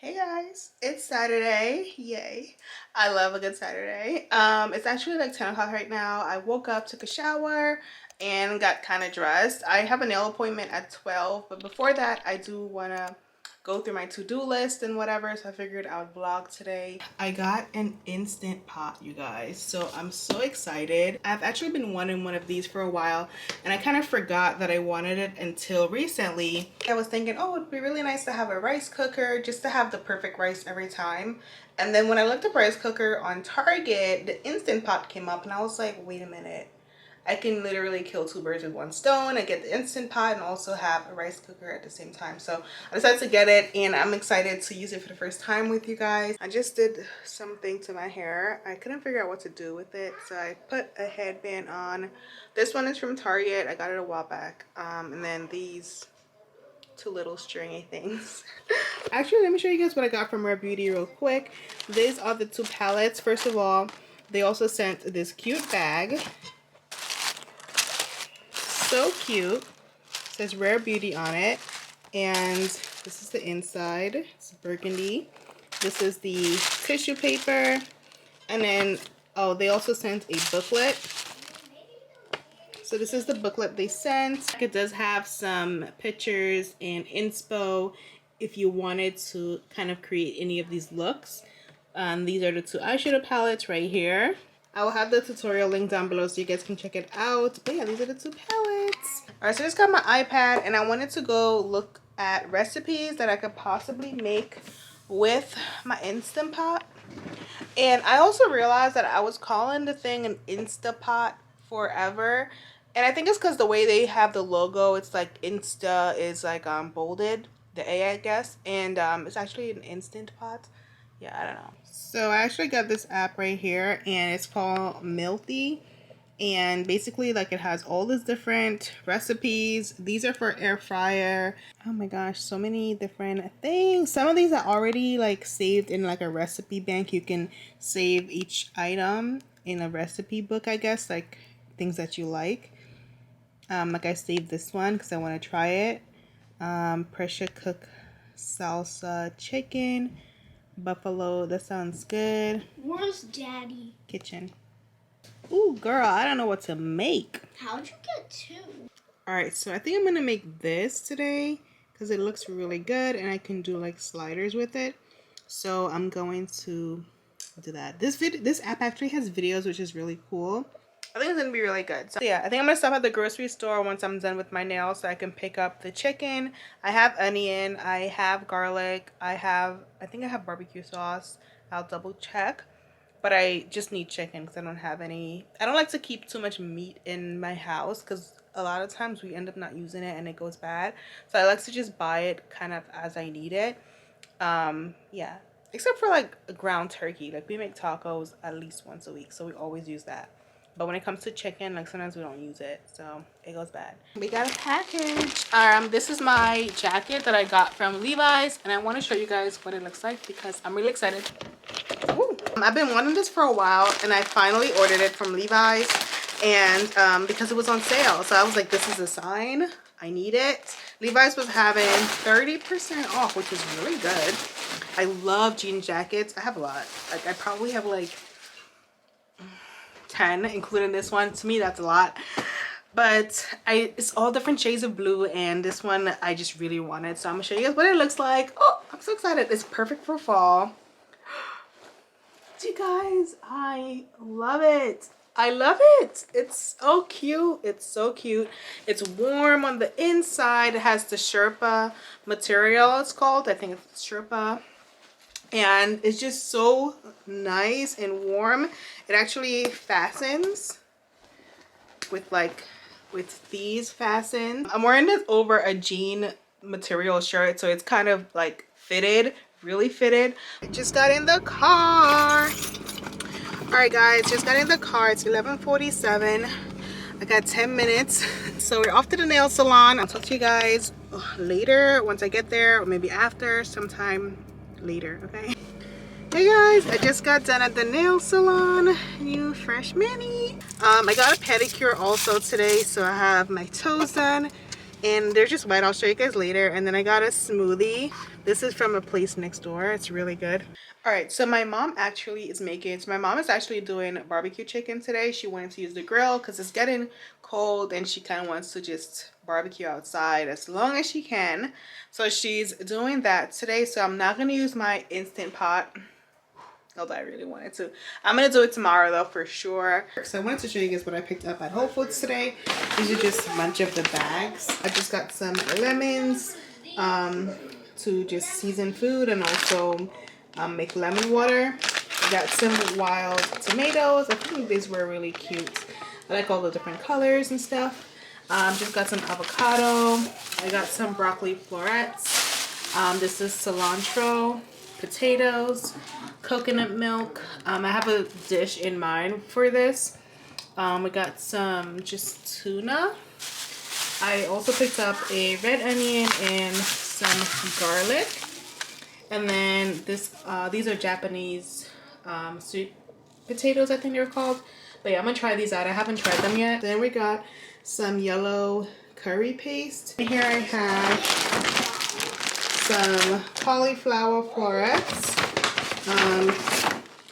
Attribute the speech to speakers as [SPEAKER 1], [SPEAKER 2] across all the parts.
[SPEAKER 1] Hey guys, it's Saturday. Yay. I love a good Saturday. It's actually like 10 o'clock right now. I woke up, took a shower, and got kind of dressed. I have a nail appointment at 12, but before that, I do want to go through my to-do list and whatever, so I figured I would vlog today. I got an Instant Pot, you guys, so I'm so excited. I've actually been wanting one of these for a while, and I kind of forgot that I wanted it until recently. I was thinking, oh, it'd be really nice to have a rice cooker just to have the perfect rice every time. And then when I looked up rice cooker on Target, the Instant Pot came up, and I was like, wait a minute. I can literally kill two birds with one stone. I get the Instant Pot and also have a rice cooker at the same time. So I decided to get it, and I'm excited to use it for the first time with you guys. I just did something to my hair. I couldn't figure out what to do with it, so I put a headband on. This one is from Target. I got it a while back. And then these two little stringy things. Actually, let me show you guys what I got from Rare Beauty real quick. These are the two palettes. First of all, they also sent this cute bag. So cute. It says Rare Beauty on it, and this is the inside. It's burgundy. This is the tissue paper, and then they also sent a booklet. So this is the booklet they sent. It does have some pictures and inspo if you wanted to kind of create any of these looks. These are the two eyeshadow palettes right here. I will have the tutorial link down below so you guys can check it out. But yeah, these are the two palettes. Alright, so I just got my iPad, and I wanted to go look at recipes that I could possibly make with my Instant Pot. And I also realized that I was calling the thing an Instapot forever. And I think it's because the way they have the logo, it's like Insta is like bolded, the A, I guess. And it's actually an Instant Pot. Yeah, I don't know. So I actually got this app right here, and it's called Milty. And basically, like, it has all these different recipes. These are for air fryer. Oh my gosh, so many different things. Some of these are already like saved in like a recipe bank. You can save each item in a recipe book, I guess, like things that you like. Like I saved this one because I want to try it. Pressure cook salsa chicken. Buffalo, that sounds good.
[SPEAKER 2] Where's Daddy?
[SPEAKER 1] Kitchen. Ooh, girl, I don't know what to make.
[SPEAKER 2] How'd you get two?
[SPEAKER 1] Alright, so I think I'm gonna make this today because it looks really good, and I can do like sliders with it. So I'm going to do that. This app actually has videos, which is really cool. I think it's gonna be really good. So yeah, I think I'm gonna stop at the grocery store once I'm done with my nails so I can pick up the chicken. I have onion, I have garlic, I think I have barbecue sauce. I'll double check. But I just need chicken because I don't have any. I don't like to keep too much meat in my house because a lot of times we end up not using it and it goes bad. So I like to just buy it kind of as I need it. Yeah, except for like a ground turkey. Like, we make tacos at least once a week, so we always use that. But when it comes to chicken, like, sometimes we don't use it, so it goes bad. We got a package. This is my jacket that I got from Levi's, and I want to show you guys what it looks like because I'm really excited. Ooh. I've been wanting this for a while, and I finally ordered it from Levi's, and because it was on sale, so I was like, this is a sign. I need it. Levi's was having 30% off, which is really good. I love jean jackets. I have a lot. Like, I probably have like 10, including this one. To me, that's a lot. But it's all different shades of blue, and this one I just really wanted. So I'm gonna show you guys what it looks like. Oh, I'm so excited. It's perfect for fall. You guys, I love it. I love it. It's so cute. It's so cute. It's warm on the inside. It has the Sherpa material, it's called. I think it's Sherpa. And it's just so nice and warm. It actually fastens with these fasten. I'm wearing this over a jean material shirt, so it's kind of like fitted, really fitted. I just got in the car. All right, guys, just got in the car. It's 11:47. I got 10 minutes, so we're off to the nail salon. I'll talk to you guys later once I get there, or maybe after, sometime later. Okay. Hey guys, I just got done at the nail salon. New fresh mini. I got a pedicure also today, so I have my toes done and they're just white. I'll show you guys later. And then I got a smoothie. This is from a place next door. It's really good. All right, so my mom actually is making, so my mom is actually doing barbecue chicken today. She wanted to use the grill because it's getting cold and she kind of wants to just barbecue outside as long as she can. So she's doing that today. So I'm not going to use my Instant Pot, although I really wanted to. I'm going to do it tomorrow though for sure. So I wanted to show you guys what I picked up at Whole Foods today. These are just a bunch of the bags. I just got some lemons to just season food and also make lemon water. I got some wild tomatoes. I think these were really cute. I like all the different colors and stuff. Just got some avocado. I got some broccoli florets. This is cilantro, potatoes, coconut milk. I have a dish in mind for this. We got some just tuna. I also picked up a red onion and some garlic. And then this, these are Japanese sweet potatoes, I think they're called. But yeah, I'm gonna try these out. I haven't tried them yet. Then we got some yellow curry paste. And here I have some cauliflower florets.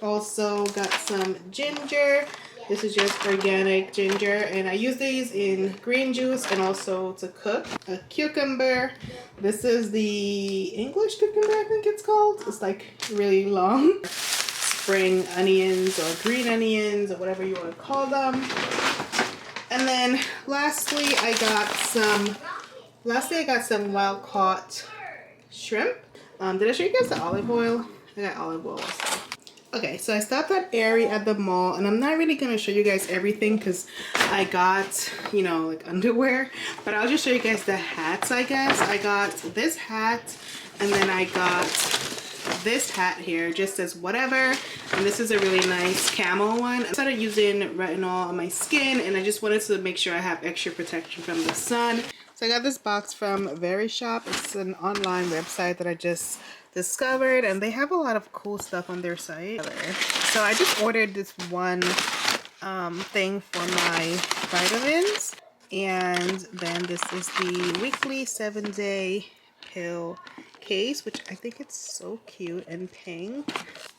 [SPEAKER 1] Also got some ginger. This is just organic ginger, and I use these in green juice and also to cook. A cucumber. This is the English cucumber, I think it's called. It's like really long. Spring onions or green onions or whatever you want to call them. And then lastly, I got some wild caught shrimp. Did I show you guys the olive oil? I got olive oil also. Okay, so I stopped at Aerie at the mall, and I'm not really gonna show you guys everything because I got, you know, like underwear, but I'll just show you guys the hats, I guess. I got this hat, and then I got this hat here, just as whatever, and this is a really nice camo one. I started using retinol on my skin, and I just wanted to make sure I have extra protection from the sun. So I got this box from Very Shop. It's an online website that I just discovered, and they have a lot of cool stuff on their site. So I just ordered this one thing for my vitamins, and then this is the weekly 7-day pill case, which I think it's so cute and pink.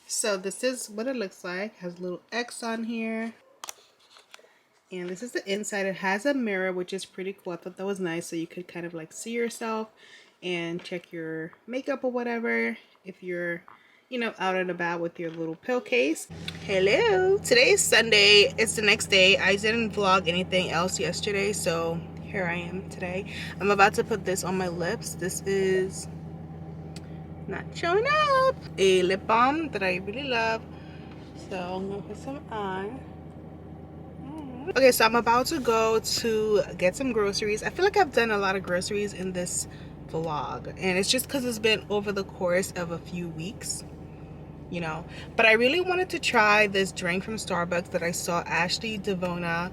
[SPEAKER 1] So this is what it looks like. It has a little X on here. And this is the inside. It has a mirror, which is pretty cool. I thought that was nice, so you could kind of like see yourself and check your makeup or whatever if you're, you know, out and about with your little pill case. Hello, today is Sunday. It's the next day. I didn't vlog anything else yesterday, so here I am today. I'm about to put this on my lips. This is not showing up. A lip balm that I really love, so I'm gonna put some on. Okay, so I'm about to go to get some groceries. I feel like I've done a lot of groceries in this vlog, and it's just because it's been over the course of a few weeks, you know. But I really wanted to try this drink from Starbucks that I saw Ashley Devonna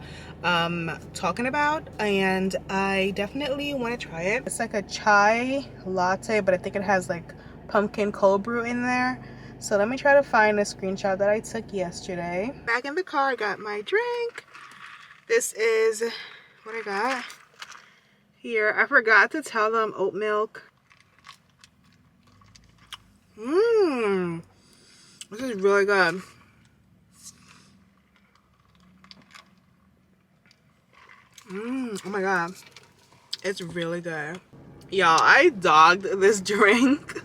[SPEAKER 1] talking about, and I definitely want to try it. It's like a chai latte, but I think it has like pumpkin cold brew in there. So let me try to find a screenshot that I took yesterday. Back in the car, I got my drink. This is what I got here. I forgot to tell them oat milk. This is really good. Oh my god. It's really good. Y'all, I dogged this drink.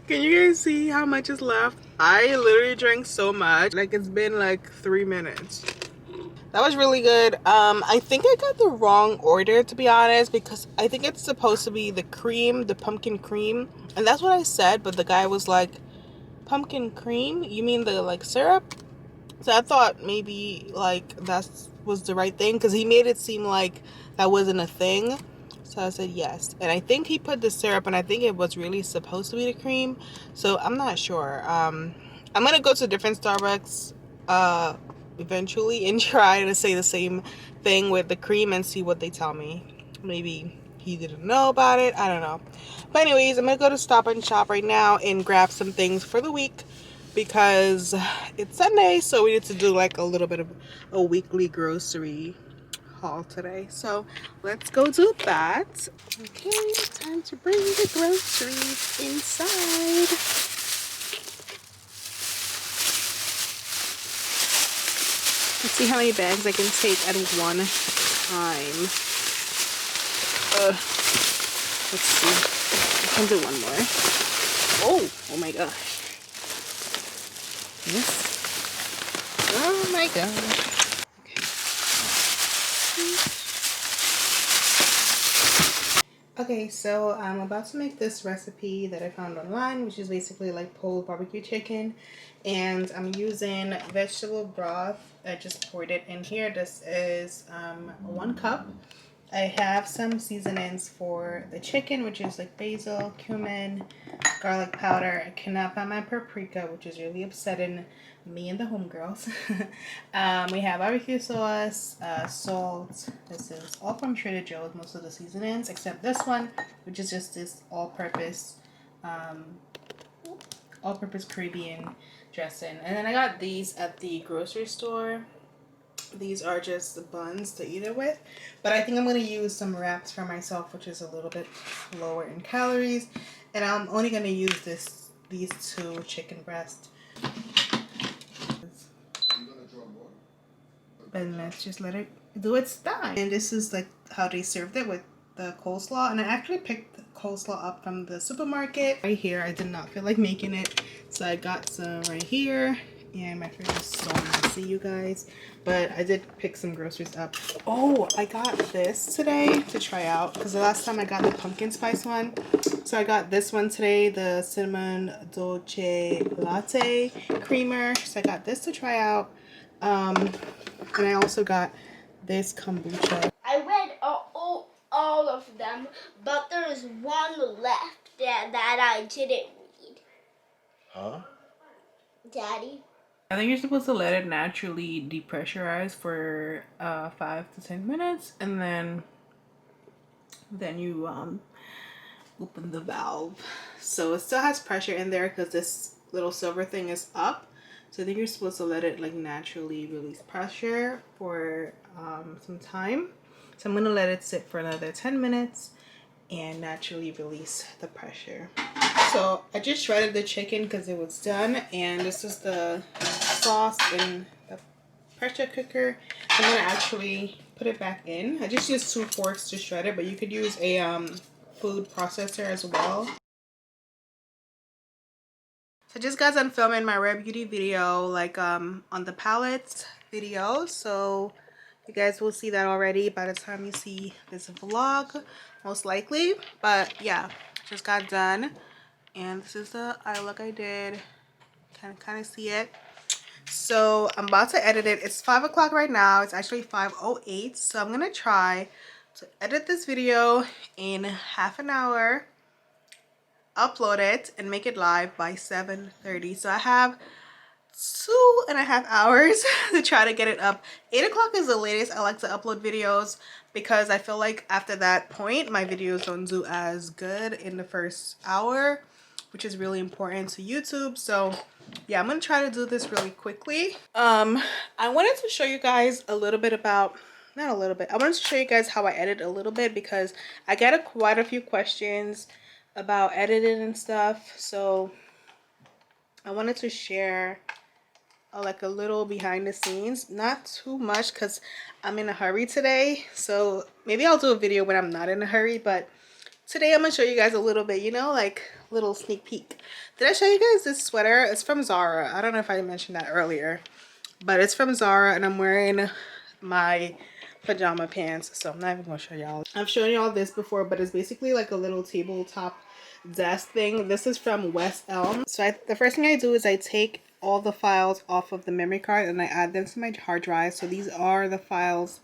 [SPEAKER 1] Can you guys see how much is left? I literally drank so much. Like, it's been like 3 minutes. That was really good. I think I got the wrong order, to be honest, because I think it's supposed to be the cream, the pumpkin cream. And that's what I said, but the guy was like, pumpkin cream? You mean the like syrup? So I thought maybe like that was the right thing, because he made it seem like that wasn't a thing. So I said yes. And I think he put the syrup, and I think it was really supposed to be the cream. So I'm not sure. I'm going to go to different Starbucks eventually and try to say the same thing with the cream and see what they tell me. Maybe he didn't know about it. I don't know. But anyways, I'm gonna go to Stop and Shop right now and grab some things for the week, because it's Sunday, so we need to do like a little bit of a weekly grocery haul today. So let's go do that. Okay, time to bring the groceries inside. Let's see how many bags I can take at one time. Let's see. I can do one more. Oh my gosh. Yes. Oh my gosh. Okay, so I'm about to make this recipe that I found online, which is basically like pulled barbecue chicken, and I'm using vegetable broth. I just poured it in here. This is 1 cup. I have some seasonings for the chicken, which is like basil, cumin, garlic powder. I cannot find my paprika, which is really upsetting me and the homegirls. We have barbecue sauce, salt. This is all from Trader Joe's, most of the seasonings, except this one, which is just this all-purpose Caribbean dressing. And then I got these at the grocery store. These are just the buns to eat it with, but I think I'm going to use some wraps for myself, which is a little bit lower in calories, and I'm only going to use these 2 chicken breasts. And let's just let it do its thing. And this is like how they served it with the coleslaw, and I actually picked the coleslaw up from the supermarket right here. I did not feel like making it, so I got some right here. And my fridge is so messy, you guys, but I did pick some groceries up. Oh, I got this today to try out because the last time I got the pumpkin spice one, so I got this one today, the cinnamon dolce latte creamer. So I got this to try out, and I also got this kombucha.
[SPEAKER 2] I read all of them, but there's one left that I didn't read.
[SPEAKER 3] Huh?
[SPEAKER 2] Daddy?
[SPEAKER 1] I think you're supposed to let it naturally depressurize for 5 to 10 minutes, and then you open the valve. So it still has pressure in there because this little silver thing is up. So I think you're supposed to let it like naturally release pressure for some time. So I'm gonna let it sit for another 10 minutes and naturally release the pressure. So I just shredded the chicken because it was done, and this is the sauce in the pressure cooker. I'm gonna actually put it back in. I just used 2 forks to shred it, but you could use a food processor as well. So just got done filming my Rare Beauty video, like on the palettes video, so you guys will see that already by the time you see this vlog, most likely. But yeah, just got done, and this is the eye look I did. Can kind of see it. So I'm about to edit it. It's 5 o'clock right now. It's actually 5:08. So I'm gonna try to edit this video in half an hour, upload it, and make it live by 7:30. So I have 2.5 hours to try to get it up. 8 o'clock is the latest I like to upload videos, because I feel like after that point my videos don't do as good in the first hour, which is really important to YouTube. So yeah, I'm gonna try to do this really quickly. I wanted to show you guys a little bit about, not a little bit, I wanted to show you guys how I edit a little bit, because I get quite a few questions about editing and stuff. So I wanted to share like a little behind the scenes, not too much because I'm in a hurry today. So maybe I'll do a video when I'm not in a hurry, but today I'm gonna show you guys a little bit, you know, like little sneak peek. Did I show you guys this sweater? It's from Zara. I don't know if I mentioned that earlier, but it's from Zara, and I'm wearing my pajama pants, so I'm not even gonna show y'all. I've shown y'all this before, but it's basically like a little tabletop desk thing. This is from West Elm. So the first thing I do is I take all the files off of the memory card and I add them to my hard drive. So these are the files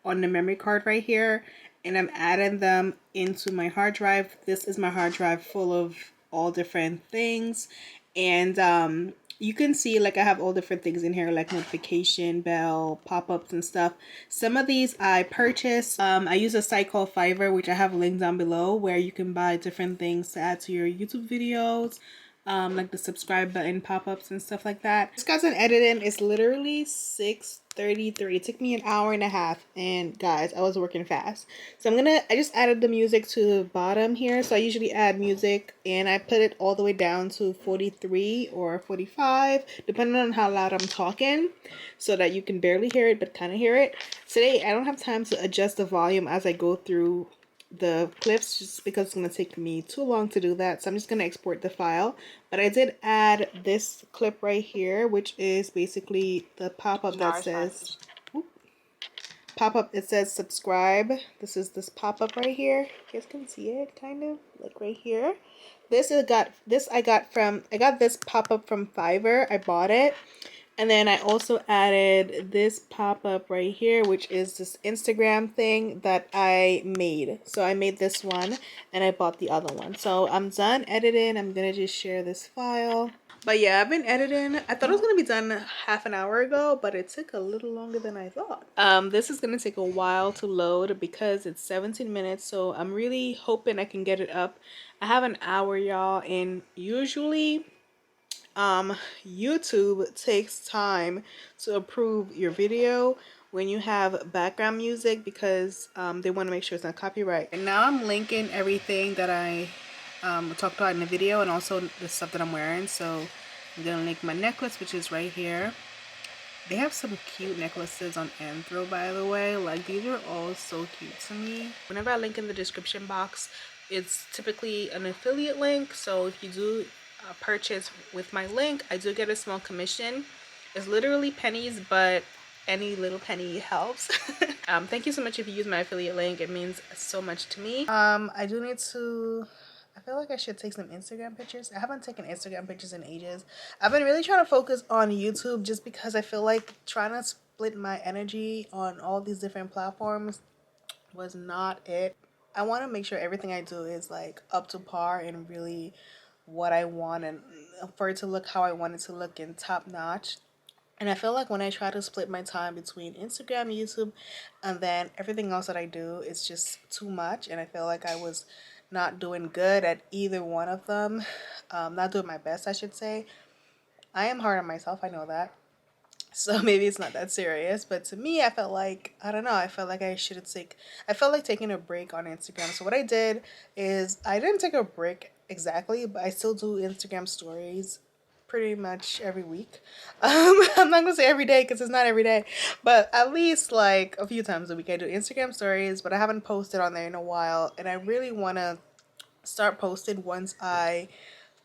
[SPEAKER 1] on the memory card right here, and I'm adding them into my hard drive. This is my hard drive full of all different things, and you can see like I have all different things in here, like notification bell, pop-ups and stuff. Some of these I purchased. I use a site called Fiverr, which I have linked down below, where you can buy different things to add to your YouTube videos. like the subscribe button pop-ups and stuff like that. This guy's an editing. It's literally 6:33. It took me an hour and a half, and guys, I was working fast. So I just added the music to the bottom here. So I usually add music and I put it all the way down to 43 or 45, depending on how loud I'm talking, so that you can barely hear it but kind of hear it. Today I don't have time to adjust the volume as I go through the clips, just because it's going to take me too long to do that. So I'm just going to export the file. But I did add this clip right here, which is basically the pop-up that says it says subscribe. This is this pop-up right here. You guys can see it kind of like right here. I got this pop-up from Fiverr. I bought it. And then I also added this pop-up right here, which is this Instagram thing that I made. So I made this one and I bought the other one. So I'm done editing. I'm gonna just share this file. But yeah, I've been editing. I thought it was gonna be done half an hour ago, but it took a little longer than I thought. This is gonna take a while to load because it's 17 minutes. So I'm really hoping I can get it up. I have an hour, y'all, and usually YouTube takes time to approve your video when you have background music, because they want to make sure it's not copyright. And now I'm linking everything that I talked about in the video, and also the stuff that I'm wearing. So I'm gonna link my necklace, which is right here. They have some cute necklaces on Anthro, by the way. Like, these are all so cute to me. Whenever I link in the description box, it's typically an affiliate link. So if you do purchase with my link, I do get a small commission. It's literally pennies, but any little penny helps. Thank you so much if you use my affiliate link. It means so much to me. I feel like I should take some Instagram pictures. I haven't taken Instagram pictures in ages. I've been really trying to focus on YouTube, just because I feel like trying to split my energy on all these different platforms was not it. I want to make sure everything I do is like up to par and really what I want, and for it to look how I want it to look and top notch. And I feel like when I try to split my time between Instagram, YouTube, and then everything else that I do, it's just too much. And I feel like I was not doing good at either one of them. Not doing my best, I should say. I am hard on myself, I know that. So maybe it's not that serious. But to me, I felt like, I don't know, I felt like I felt like taking a break on Instagram. So what I did is, I didn't take a break exactly, but I still do Instagram stories pretty much every week. I'm not gonna say every day because it's not every day, but at least like a few times a week I do Instagram stories. But I haven't posted on there in a while, and I really want to start posting once I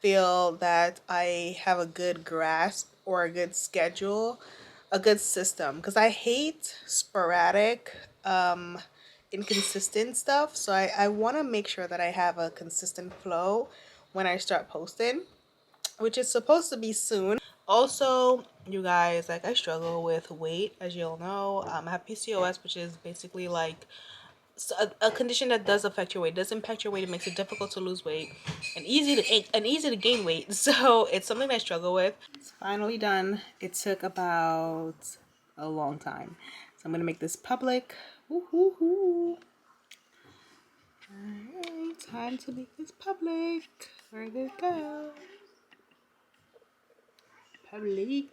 [SPEAKER 1] feel that I have a good grasp or a good schedule, a good system, because I hate sporadic inconsistent stuff. So I want to make sure that I have a consistent flow when I start posting, which is supposed to be soon. Also, you guys, like, I struggle with weight, as you all know. I have PCOS, which is basically like a condition that does affect your weight. It does impact your weight. It makes it difficult to lose weight and easy to gain weight. So it's something I struggle with. It's finally done. It took about a long time. So I'm gonna make this public. Woo-hoo-hoo. Alright, time to make this public. Where did it go? Public.